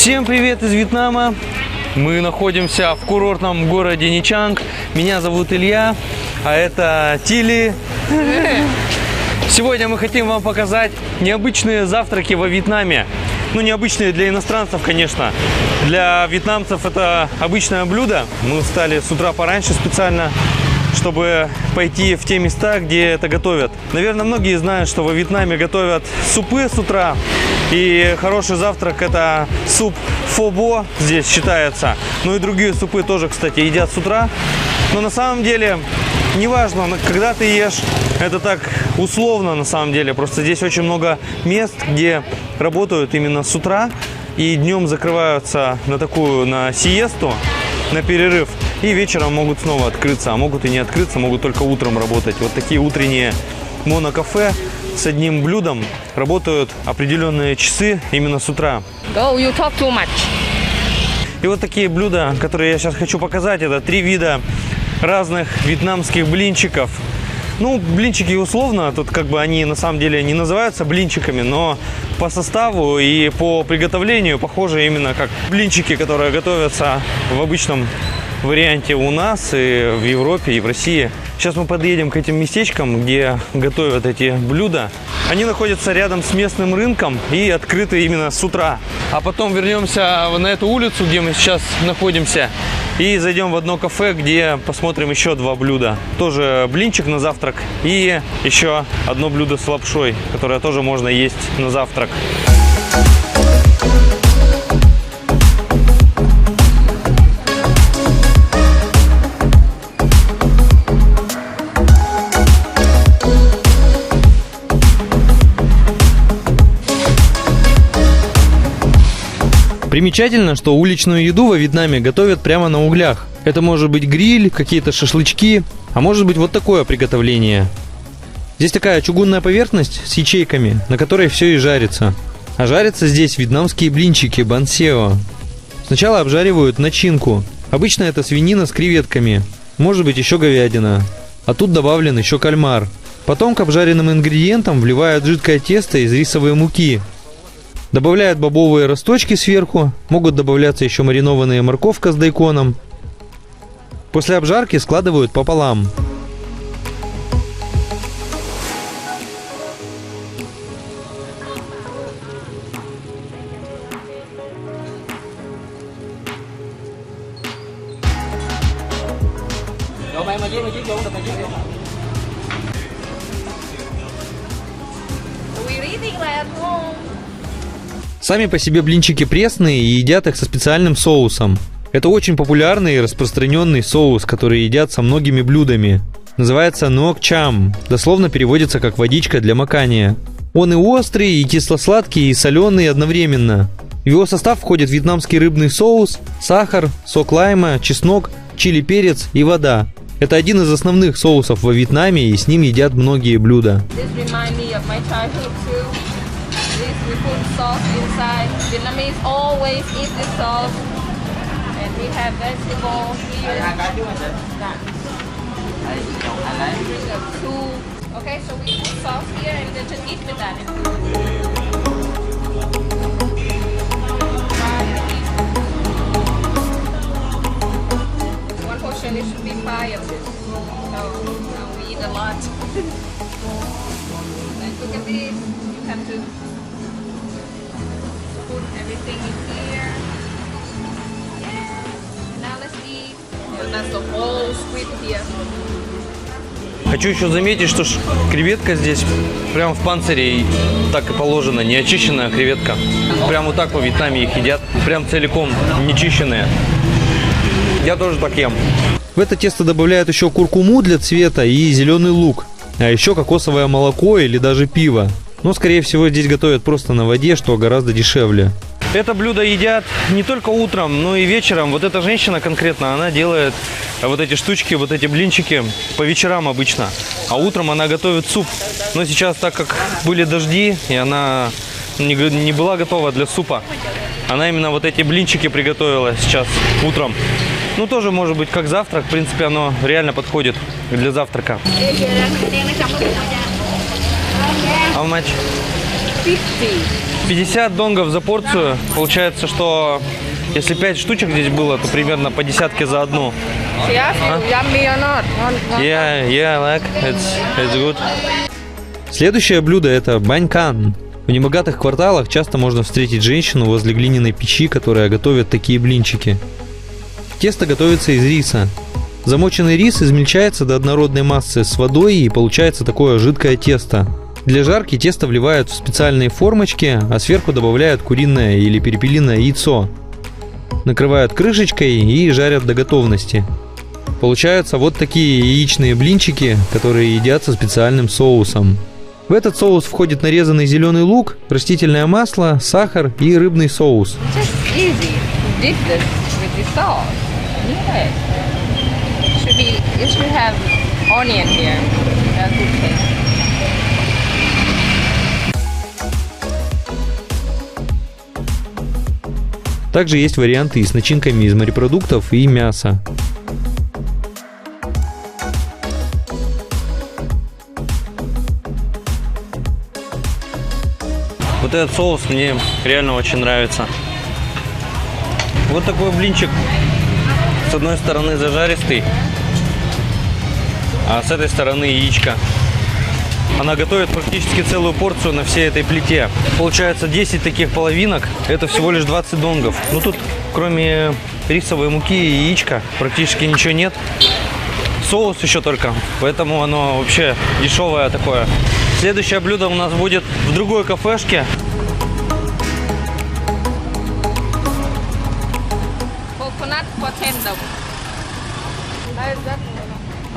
Всем привет из Вьетнама! Мы находимся в курортном городе Nha Trang. Меня зовут Илья, а это Тили. Сегодня мы хотим вам показать необычные завтраки во Вьетнаме. Ну, необычные для иностранцев, конечно. Для вьетнамцев это обычное блюдо. Мы встали с утра пораньше специально, чтобы пойти в те места, где это готовят. Наверное, многие знают, что во Вьетнаме готовят супы с утра. И хороший завтрак – это суп pho bo, здесь считается. Ну и другие супы тоже, кстати, едят с утра. Но на самом деле, неважно, когда ты ешь, это так условно на самом деле. Просто здесь очень много мест, где работают именно с утра. И днем закрываются на сиесту, на перерыв. И вечером могут снова открыться, а могут и не открыться, могут только утром работать. Вот такие утренние монокафе с одним блюдом работают определенные часы именно с утра. Go, you talk too much. И вот такие блюда, которые я сейчас хочу показать, это 3 вида разных вьетнамских блинчиков. Ну, блинчики условно, тут как бы они на самом деле не называются блинчиками, но по составу и по приготовлению похожи именно как блинчики, которые готовятся в обычном варианте у нас и в Европе, и в России. Сейчас мы подъедем к этим местечкам, где готовят эти блюда. Они находятся рядом с местным рынком и открыты именно с утра. А потом вернемся на эту улицу, где мы сейчас находимся, и зайдем в одно кафе, где посмотрим еще 2 блюда. Тоже блинчик на завтрак и еще одно блюдо с лапшой, которое тоже можно есть на завтрак. Примечательно, что уличную еду во Вьетнаме готовят прямо на углях. Это может быть гриль, какие-то шашлычки, а может быть вот такое приготовление. Здесь такая чугунная поверхность с ячейками, на которой все и жарится. А жарятся здесь вьетнамские блинчики бан сео. Сначала обжаривают начинку. Обычно это свинина с креветками, может быть еще говядина. А тут добавлен еще кальмар. Потом к обжаренным ингредиентам вливают жидкое тесто из рисовой муки. Добавляют бобовые росточки сверху, могут добавляться еще маринованная морковка с дайконом. После обжарки складывают пополам. Сами по себе блинчики пресные и едят их со специальным соусом. Это очень популярный и распространенный соус, который едят со многими блюдами. Называется nuoc cham, дословно переводится как водичка для макания. Он и острый, и кисло-сладкий, и соленый одновременно. В его состав входит вьетнамский рыбный соус, сахар, сок лайма, чеснок, чили-перец и вода. Это один из основных соусов во Вьетнаме, и с ним едят многие блюда. We put sauce inside. Vietnamese always eat this sauce. And we have vegetable here. Bring up 2. Okay, so we put sauce here and then just eat with that. One portion it should be 5 of this. So we eat a lot. Let's look at this. You have to put everything in here. Yeah. Now let's eat. That's the whole squid here. Хочу еще заметить, что креветка здесь прям в панцире, и так и положено, не очищенная креветка. Прям вот так во Вьетнаме их едят, прям целиком, не чищенные. Я тоже так ем. В это тесто добавляют еще куркуму для цвета и зеленый лук, а еще кокосовое молоко или даже пиво. Но, скорее всего, здесь готовят просто на воде, что гораздо дешевле. Это блюдо едят не только утром, но и вечером. Вот эта женщина конкретно, она делает вот эти штучки, вот эти блинчики по вечерам обычно. А утром она готовит суп. Но сейчас, так как были дожди, и она не была готова для супа, она именно вот эти блинчики приготовила сейчас утром. Ну, тоже может быть как завтрак. В принципе, оно реально подходит для завтрака. How much? 50. 50 донгов за порцию. Получается, что если 5 штучек здесь было, то примерно по десятке за одну. She asked you, yummy or not? Yeah, I like. It's good. Следующее блюдо это банькан. В небогатых кварталах часто можно встретить женщину возле глиняной печи, которая готовит такие блинчики. Тесто готовится из риса. Замоченный рис измельчается до однородной массы с водой и получается такое жидкое тесто. Для жарки тесто вливают в специальные формочки, а сверху добавляют куриное или перепелиное яйцо. Накрывают крышечкой и жарят до готовности. Получаются вот такие яичные блинчики, которые едятся специальным соусом. В этот соус входит нарезанный зеленый лук, растительное масло, сахар и рыбный соус. Just easy. Dip this with the sauce. Yeah. You should have onion here. That's okay. Также есть варианты и с начинками из морепродуктов и мяса. Вот этот соус мне реально очень нравится. Вот такой блинчик. С одной стороны зажаристый, а с этой стороны яичко. Она готовит практически целую порцию на всей этой плите. Получается 10 таких половинок. Это всего лишь 20 донгов. Ну тут кроме рисовой муки и яичка практически ничего нет. Соус еще только. Поэтому оно вообще дешевое такое. Следующее блюдо у нас будет в другой кафешке. Coconut for 10 đồng.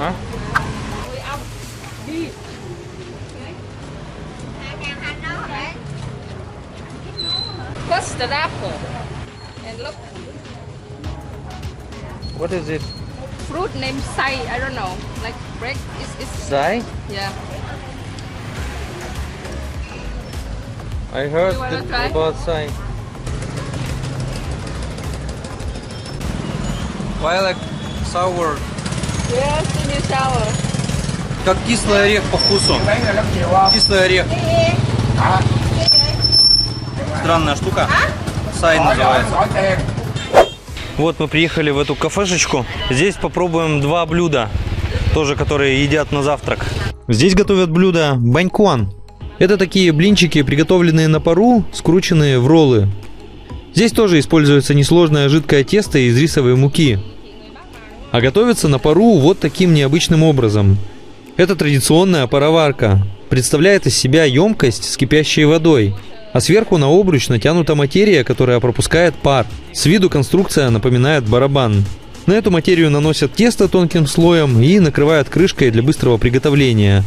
А? Custard apple. And look, What is it? fruit named sai. I don't know. Like bread is Sai? yeah. I heard You wanna try? about sai. Why like sour? Yes, in your shower. Как кислый орех по вкусу. Кислый орех. Странная штука. Сай называется. Вот мы приехали в эту кафешечку. Здесь попробуем два блюда, тоже которые едят на завтрак. Здесь готовят блюдо банькуан. Это такие блинчики, приготовленные на пару, скрученные в роллы. Здесь тоже используется несложное жидкое тесто из рисовой муки. А готовится на пару вот таким необычным образом. Это традиционная пароварка. Представляет из себя емкость с кипящей водой, а сверху на обруч натянута материя, которая пропускает пар. С виду конструкция напоминает барабан. На эту материю наносят тесто тонким слоем и накрывают крышкой для быстрого приготовления.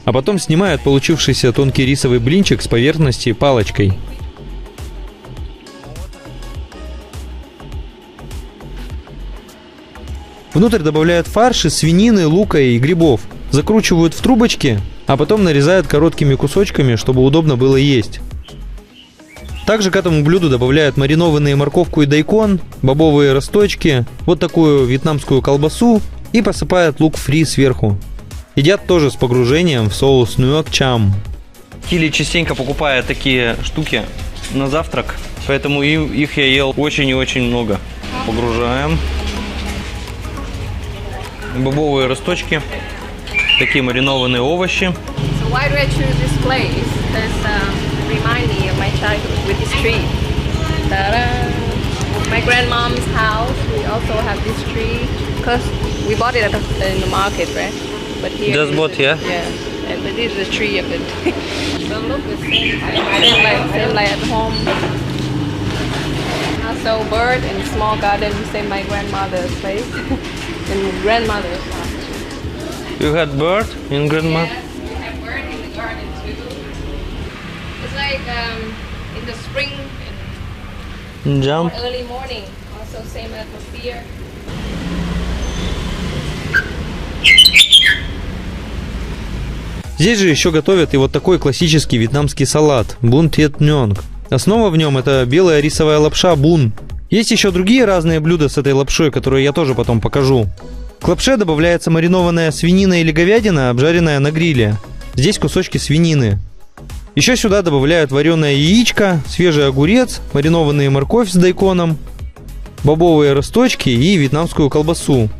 А потом снимают получившийся тонкий рисовый блинчик с поверхности палочкой. Внутрь добавляют фарш из свинины, лука и грибов. Закручивают в трубочки, а потом нарезают короткими кусочками, чтобы удобно было есть. Также к этому блюду добавляют маринованные морковку и дайкон, бобовые росточки, вот такую вьетнамскую колбасу и посыпают лук фри сверху. Едят тоже с погружением в соус нуок чам. Кили частенько покупает такие штуки на завтрак, поэтому их я ел очень и очень много. Погружаем. Бобовые росточки, такие маринованные овощи. So why do I choose this place? Because remind me of my childhood with this tree. Ta-da! My grandmom's house, we also have this tree. Because we bought it in the market, right? But here Just is bought, the- yeah? Yeah, and but this is the tree of it. So look, it's same like at home. Also bird and small garden, same my grandmother's place. And grandmother's house. You had bird in grandma? Yeah, we have bird in the garden too. It's like in the spring and Jump. early morning, also same atmosphere. Здесь же еще готовят и вот такой классический вьетнамский салат – бун тет нёнг. Основа в нем – это белая рисовая лапша бун. Есть еще другие разные блюда с этой лапшой, которые я тоже потом покажу. К лапше добавляется маринованная свинина или говядина, обжаренная на гриле. Здесь кусочки свинины. Еще сюда добавляют вареное яичко, свежий огурец, маринованную морковь с дайконом, бобовые росточки и вьетнамскую колбасу.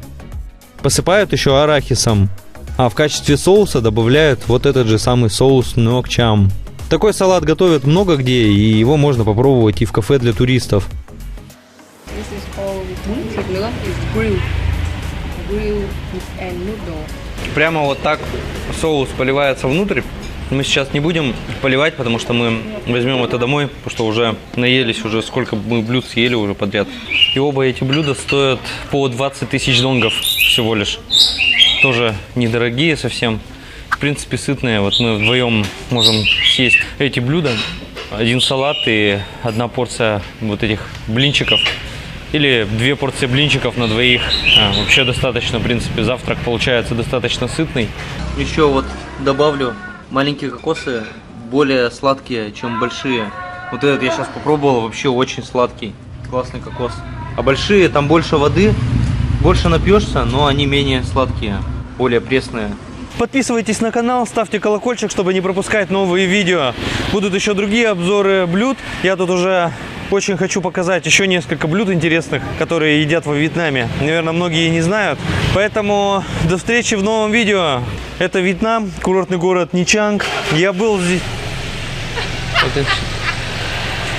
Посыпают еще арахисом. А в качестве соуса добавляют вот этот же самый соус Ngoc Cham. Такой салат готовят много где, и его можно попробовать и в кафе для туристов. This is called thịt nướng. It's grilled. Grilled and noodle. Прямо вот так соус поливается внутрь. Мы сейчас не будем поливать, потому что мы возьмем это домой, потому что уже наелись, уже сколько мы блюд съели уже подряд. И оба эти блюда стоят по 20 тысяч донгов всего лишь. Тоже недорогие совсем. В принципе, сытные. Вот мы вдвоем можем съесть эти блюда. Один салат и одна порция вот этих блинчиков. Или 2 порции блинчиков на двоих. Вообще достаточно, в принципе, завтрак получается достаточно сытный. Еще вот добавлю маленькие кокосы, более сладкие, чем большие. Вот этот я сейчас попробовал, вообще очень сладкий. Классный кокос. А большие, там больше воды, больше напьешься, но они менее сладкие, более пресные. Подписывайтесь на канал, ставьте колокольчик, чтобы не пропускать новые видео. Будут еще другие обзоры блюд. Я тут уже очень хочу показать еще несколько блюд интересных, которые едят во Вьетнаме. Наверное, многие не знают. Поэтому до встречи в новом видео. Это Вьетнам, курортный город Nha Trang. Я был здесь...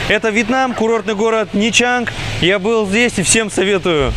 Это Вьетнам, курортный город Nha Trang. Я был здесь и всем советую.